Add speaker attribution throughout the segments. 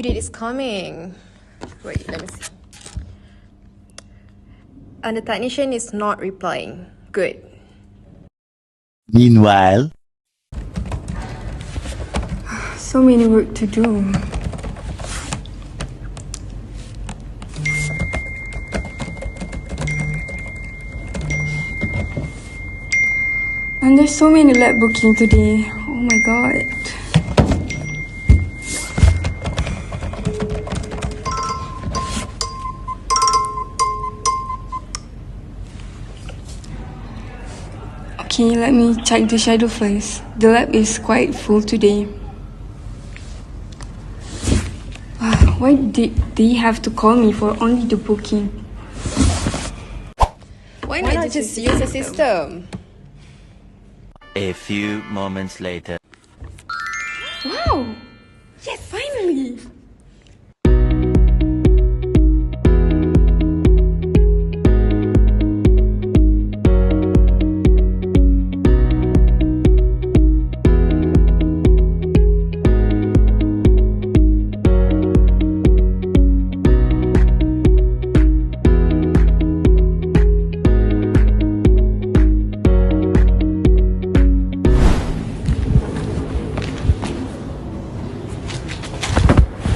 Speaker 1: due date is coming. Wait, let me see. And the technician is not replying. Good.
Speaker 2: Meanwhile,
Speaker 3: so many work to do. And there's so many lab booking today. Oh my god. Okay, let me check the schedule first. The lab is quite full today. Why did they have to call me for only the booking?
Speaker 1: Why not just use the system?
Speaker 2: a few moments later.
Speaker 3: Wow! Yes, finally!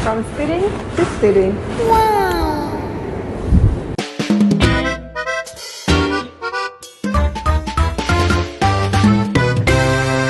Speaker 1: From student to student.
Speaker 3: Wow!